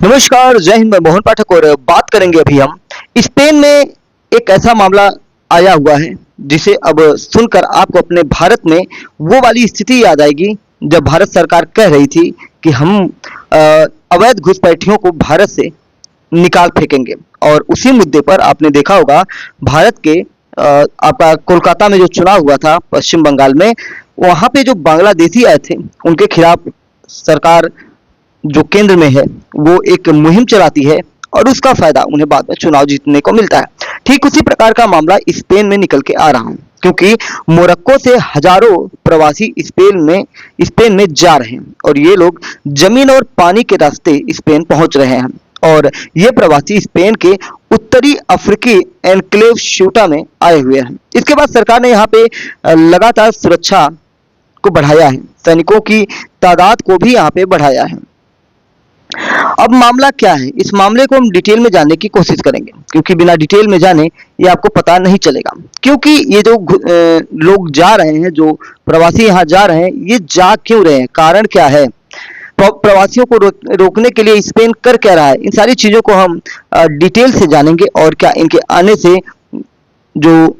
नमस्कार, जय हिंद। मैं मोहन पाठक और बात करेंगे अभी हम स्पेन में एक ऐसा मामला आया हुआ है जिसे अब सुनकर आपको अपने भारत में वो वाली स्थिति याद आएगी जब भारत सरकार कह रही थी कि हम अ, अवैध घुसपैठियों को भारत से निकाल फेंकेंगे। और उसी मुद्दे पर आपने देखा होगा भारत के आपका कोलकाता में जो चुनाव हुआ था पश्चिम बंगाल में, वहां पे जो बांग्लादेशी आए थे उनके खिलाफ सरकार जो केंद्र में है वो एक मुहिम चलाती है और उसका फायदा उन्हें बाद में चुनाव जीतने को मिलता है। ठीक उसी प्रकार का मामला स्पेन में निकल के आ रहा है, क्योंकि मोरक्को से हजारों प्रवासी स्पेन में जा रहे हैं और ये लोग जमीन और पानी के रास्ते स्पेन पहुंच रहे हैं। और ये प्रवासी स्पेन के उत्तरी अफ्रीकी एनक्लेव स्यूटा में आए हुए हैं। इसके बाद सरकार ने यहाँ पे लगातार सुरक्षा को बढ़ाया है, सैनिकों की तादाद को भी यहाँ पे बढ़ाया है। अब मामला क्या है, इस मामले को हम डिटेल में जानने की कोशिश करेंगे, क्योंकि बिना डिटेल में जाने ये आपको पता नहीं चलेगा। क्योंकि ये जो लोग जा रहे हैं, जो प्रवासी यहाँ जा रहे हैं, ये जा क्यों रहे हैं, कारण क्या है, प्रवासियों को रोकने के लिए स्पेन कर क्या रहा है, इन सारी चीजों को हम डिटेल से जानेंगे। और क्या इनके आने से जो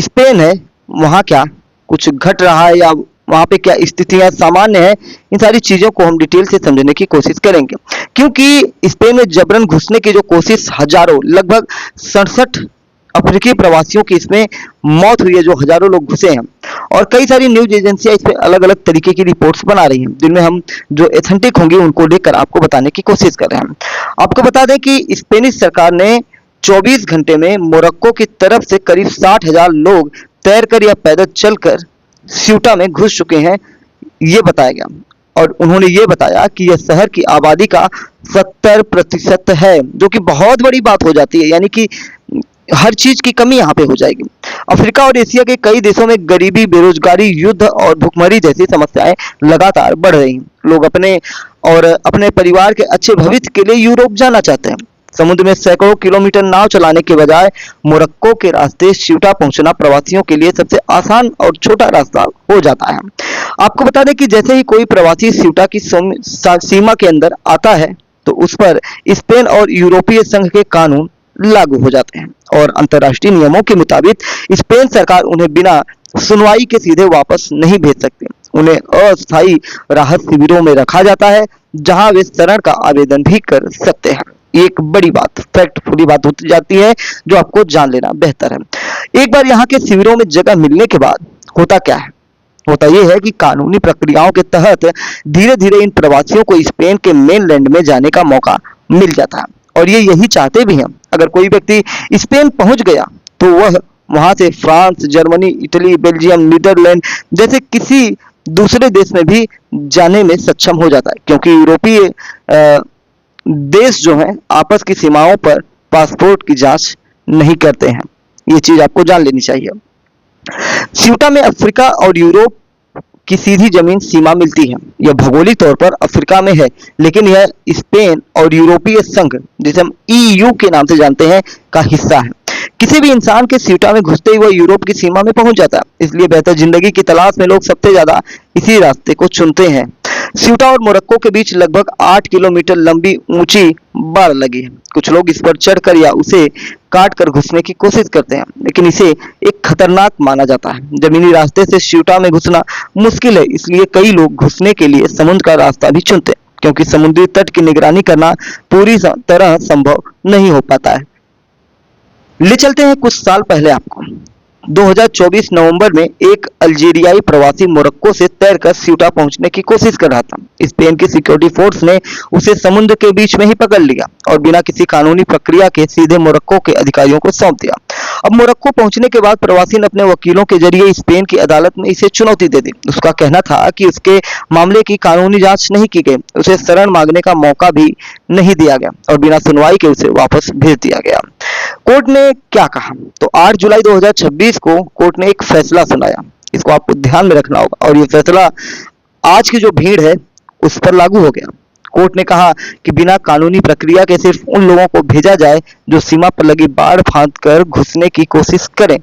स्पेन है वहाँ क्या कुछ घट रहा है या वहाँ पे क्या स्थितियां सामान्य है, इन सारी चीजों को हम डिटेल से समझने की कोशिश करेंगे। क्योंकि स्पेन में जबरन घुसने की जो कोशिश हजारों, लगभग 67 अफ्रीकी प्रवासियों की इसमें मौत हुई है, जो हजारों लोग घुसे हैं। और कई सारी न्यूज एजेंसियां इस पे अलग अलग तरीके की रिपोर्ट्स बना रही हैं, जिनमें हम जो एथेंटिक होंगी उनको लेकर आपको बताने की कोशिश कर रहे हैं। आपको बता दें कि स्पेनिश सरकार ने 24 घंटे में मोरक्को की तरफ से करीब 60,000 लोग तैरकर या पैदल चलकर स्यूटा में घुस चुके हैं, ये बताया गया। और उन्होंने ये बताया कि यह शहर की आबादी का 70% है, जो कि बहुत बड़ी बात हो जाती है, यानी कि हर चीज की कमी यहाँ पे हो जाएगी। अफ्रीका और एशिया के कई देशों में गरीबी, बेरोजगारी, युद्ध और भुखमरी जैसी समस्याएं लगातार बढ़ रही हैं। लोग अपने परिवार के अच्छे भविष्य के लिए यूरोप जाना चाहते हैं। समुद्र में सैकड़ों किलोमीटर नाव चलाने के बजाय मोरक्को के रास्ते स्यूटा पहुंचना प्रवासियों के लिए सबसे आसान और छोटा रास्ता हो जाता है। आपको बता दें कि जैसे ही कोई प्रवासी स्यूटा की सीमा के अंदर आता है तो उस पर स्पेन और यूरोपीय संघ के कानून लागू हो जाते हैं और अंतर्राष्ट्रीय नियमों के मुताबिक स्पेन सरकार उन्हें बिना सुनवाई के सीधे वापस नहीं भेज सकती। उन्हें अस्थायी राहत शिविरों में रखा जाता है, जहां वे शरण का आवेदन भी कर सकते हैं। एक बड़ी बात, फैक्टफुली बात होती जाती है, जो आपको जान लेना बेहतर है। एक बार यहाँ के शिविरों में जगह मिलने के बाद होता क्या है, होता यह है कि कानूनी प्रक्रियाओं के तहत धीरे धीरे इन प्रवासियों को स्पेन के मेनलैंड में जाने का मौका मिल जाता है। और ये यही चाहते भी हैं। अगर कोई व्यक्ति स्पेन पहुंच गया तो वह वहां से France, Germany, Italy, Belgium, Netherlands जैसे किसी दूसरे देश में भी जाने में सक्षम हो जाता है, क्योंकि यूरोपीय देश जो हैं आपस की सीमाओं पर पासपोर्ट की जांच नहीं करते हैं। ये चीज आपको जान लेनी चाहिए। स्यूटा में अफ्रीका और यूरोप की सीधी जमीन सीमा मिलती है। यह भौगोलिक तौर पर अफ्रीका में है, लेकिन यह स्पेन और यूरोपीय संघ, जिसे हम EU के नाम से जानते हैं, का हिस्सा है। किसी भी इंसान के स्यूटा में घुसते ही वह यूरोप की सीमा में पहुंच जाता है। इसलिए बेहतर जिंदगी की तलाश में लोग सबसे ज्यादा इसी रास्ते को चुनते हैं। स्यूटा और मोरक्को के बीच लगभग 8 किलोमीटर लंबी ऊंची बाड़ लगी है। कुछ लोग इस पर चढ़कर या उसे काट कर घुसने की कोशिश करते हैं, लेकिन इसे एक खतरनाक माना जाता है। जमीनी रास्ते से स्यूटा में घुसना मुश्किल है, इसलिए कई लोग घुसने के लिए समुद्र का रास्ता भी चुनते हैं, क्योंकि समुद्री तट की निगरानी करना पूरी तरह संभव नहीं हो पाता है। ले चलते हैं कुछ साल पहले आपको। 2024 नवंबर में एक अल्जीरियाई प्रवासी मोरक्को से तैरकर स्यूटा पहुंचने की कोशिश कर रहा था। स्पेन की सिक्योरिटी फोर्स ने उसे समुद्र के बीच में ही पकड़ लिया और बिना किसी कानूनी प्रक्रिया के सीधे मोरक्को के अधिकारियों को सौंप दिया। अब मोरक्को पहुंचने के बाद प्रवासी ने अपने वकीलों के जरिए स्पेन की अदालत में इसे चुनौती दे दी। उसका कहना था कि उसके मामले की कानूनी जांच नहीं की गई, उसे शरण मांगने का मौका भी नहीं दिया गया और बिना सुनवाई के उसे वापस भेज दिया गया। कोर्ट ने क्या कहा, तो 8 जुलाई 2026 को कोर्ट ने एक फैसला सुनाया। इसको आपको ध्यान में रखना होगा और ये फैसला आज की जो भीड़ है उस पर लागू हो गया। कोर्ट ने कहा कि बिना कानूनी प्रक्रिया के सिर्फ उन लोगों को भेजा जाए जो सीमा पर लगी बाड़ फांद कर घुसने की कोशिश करें।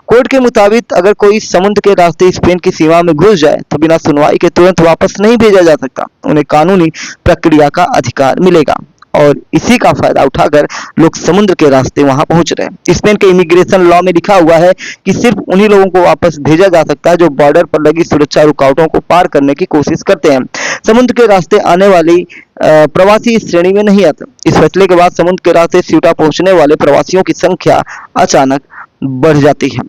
कोर्ट के मुताबिक अगर कोई समुद्र के रास्ते स्पेन की सीमा में घुस जाए तो बिना सुनवाई के तुरंत वापस नहीं भेजा जा सकता, उन्हें कानूनी प्रक्रिया का अधिकार मिलेगा। और इसी का फायदा उठाकर लोग समुद्र के रास्ते वहां पहुंच रहे हैं। स्पेन के इमिग्रेशन लॉ में लिखा हुआ है कि सिर्फ उन्हीं लोगों को वापस भेजा जा सकता है जो बॉर्डर पर लगी सुरक्षा रुकावटों को पार करने की कोशिश करते हैं। समुद्र के रास्ते आने वाली प्रवासी इस श्रेणी में नहीं आते। इस फैसले के बाद समुद्र के रास्ते स्यूटा पहुंचने वाले प्रवासियों की संख्या अचानक बढ़ जाती है।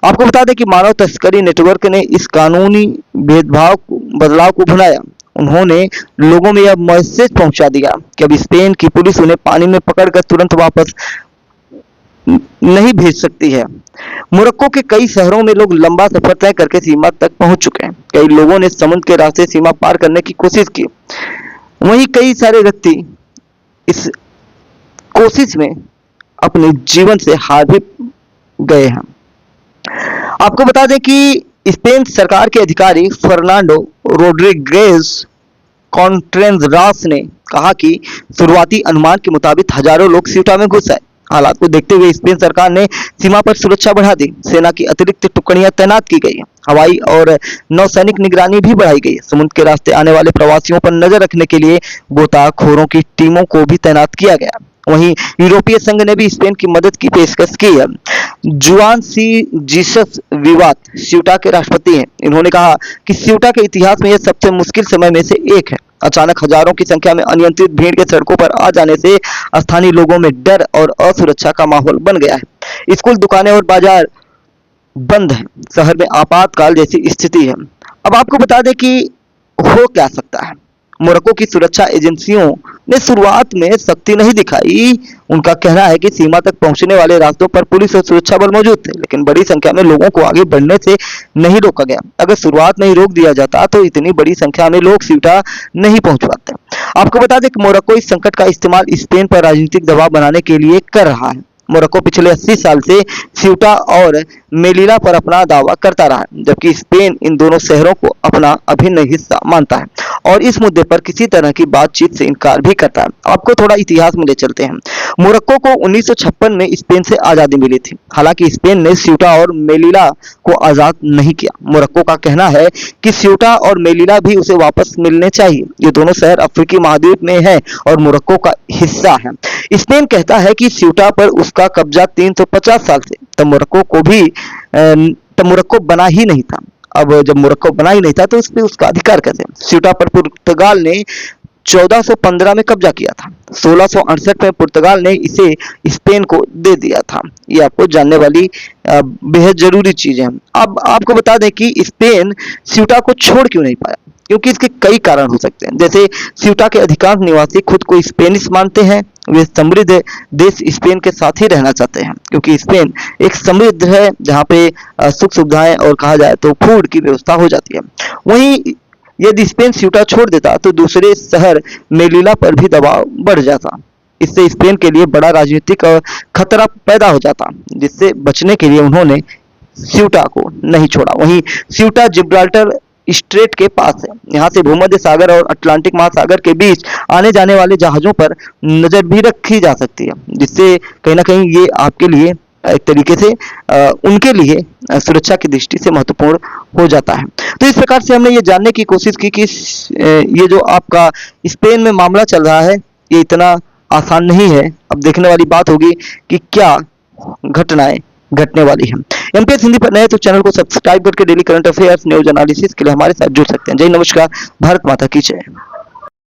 आपको बता दें कि मानव तस्करी नेटवर्क ने इस कानूनी बदलाव को बनाया। उन्होंने लोगों में यह मैसेज पहुंचा दिया कि अब स्पेन की पुलिस उन्हें पानी में पकड़कर तुरंत वापस नहीं भेज सकती है। मोरक्को के कई शहरों में लोग लंबा सफर तय करके सीमा तक पहुंच चुके हैं। कई लोगों ने समुद्र के रास्ते सीमा पार करने की कोशिश की। वहीं कई सारे व्यक्ति इस कोशिश में अपने जीवन से हार भी गए हैं। आपको बता दें कि स्पेन सरकार के अधिकारी फर्नांडो रोड्रिगेज कॉन्ट्रेरास ने कहा कि शुरुआती अनुमान के मुताबिक हजारों लोग सीटा में घुस आए। हालात को देखते हुए स्पेन सरकार ने सीमा पर सुरक्षा बढ़ा दी। सेना की अतिरिक्त टुकड़ियां तैनात की गई। हवाई और नौसैनिक निगरानी भी बढ़ाई गई। समुद्र के रास्ते आने वाले प्रवासियों पर नजर रखने के लिए गोताखोरों की टीमों को भी तैनात किया गया। वहीं यूरोपीय संघ ने भी स्पेन की मदद की पेशकश की है। जुआन सी जीसस विवाद स्यूटा के राष्ट्रपति हैं। इन्होंने कहा कि स्यूटा के इतिहास में यह सबसे मुश्किल समय में से एक है। अचानक हजारों की संख्या में अनियंत्रित भीड़ के सड़कों पर आ जाने से स्थानीय लोगों में डर और असुरक्षा का माहौल बन गया है। स्कूल, दुकानें और बाजार बंद हैं। शहर में आपातकाल जैसी स्थिति है। अब आपको बता दें कि हो क्या सकता है। मोरक्को की सुरक्षा एजेंसियों ने शुरुआत में सख्ती नहीं दिखाई। उनका कहना है कि सीमा तक पहुंचने वाले रास्तों पर पुलिस और सुरक्षा बल मौजूद थे, लेकिन बड़ी संख्या में लोगों को आगे बढ़ने से नहीं रोका गया। अगर शुरुआत में ही रोक दिया जाता तो इतनी बड़ी संख्या में लोग सीटा नहीं पहुंच पाते। आपको बता दें कि मोरक्को इस संकट का इस्तेमाल स्पेन पर राजनीतिक दबाव बनाने के लिए कर रहा है। मोरक्को पिछले 80 साल से स्यूटा और मेलिला पर अपना दावा करता रहा है, जबकि स्पेन इन दोनों शहरों को अपना अभिन्न हिस्सा मानता है और इस मुद्दे पर किसी तरह की बातचीत से इनकार भी करता है। आपको थोड़ा इतिहास में ले चलते हैं। मोरक्को को 1956 में स्पेन से आज़ादी मिली थी। हालांकि स्पेन ने स्यूटा और मेलिला को आज़ाद नहीं किया। मोरक्को का कहना है कि स्यूटा और मेलिला भी उसे वापस मिलने चाहिए। ये दोनों शहर अफ्रीकी महाद्वीप में हैं और मोरक्को का हिस्सा है। स्पेन कहता है कि स्यूटा पर उसका कब्जा 350 साल से, तब मोरक्को बना ही नहीं था। अब जब मोरक्को बना ही नहीं था तो इस पे उसका अधिकार कैसे? स्यूटा पर पुर्तगाल ने 1415 में कब्जा किया था। 1668 में पुर्तगाल ने इसे स्पेन को दे दिया था। ये आपको जानने वाली बेहद जरूरी चीज है। अब आपको बता दें कि स्पेन स्यूटा को छोड़ क्यों नहीं पाया, क्योंकि इसके कई कारण हो सकते हैं। जैसे स्यूटा के अधिकांश निवासी खुद को स्पेनिश मानते हैं। वे समृद्ध देश स्पेन के साथ ही रहना चाहते हैं, क्योंकि स्पेन एक समृद्ध है जहाँ पे सुख सुविधाएं और कहा जाए तो फूड की व्यवस्था हो जाती है। वहीं यदि स्पेन स्यूटा छोड़ देता तो दूसरे शहर मेलिला पर भी दबाव बढ़ जाता। इससे स्पेन के लिए बड़ा राजनीतिक खतरा पैदा हो जाता, जिससे बचने के लिए उन्होंने स्यूटा को नहीं छोड़ा। वहीं स्यूटा जिब्राल्टर स्ट्रेट के पास है। यहाँ से भूमध्य सागर और अटलांटिक महासागर के बीच आने जाने वाले जहाजों पर नजर भी रखी जा सकती है, जिससे कहीं ना कहीं ये आपके लिए एक तरीके से उनके लिए सुरक्षा की दृष्टि से महत्वपूर्ण हो जाता है। तो इस प्रकार से हमने ये जानने की कोशिश की कि ये जो आपका स्पेन में मामला चल रहा है ये इतना आसान नहीं है। अब देखने वाली बात होगी कि क्या घटनाएं घटने वाली है। एमपीएस हिंदी पर नए तो चैनल को सब्सक्राइब करके daily current affairs, news analysis के लिए हमारे साथ जुड़ सकते हैं। जय नमस्कार, भारत माता की जय।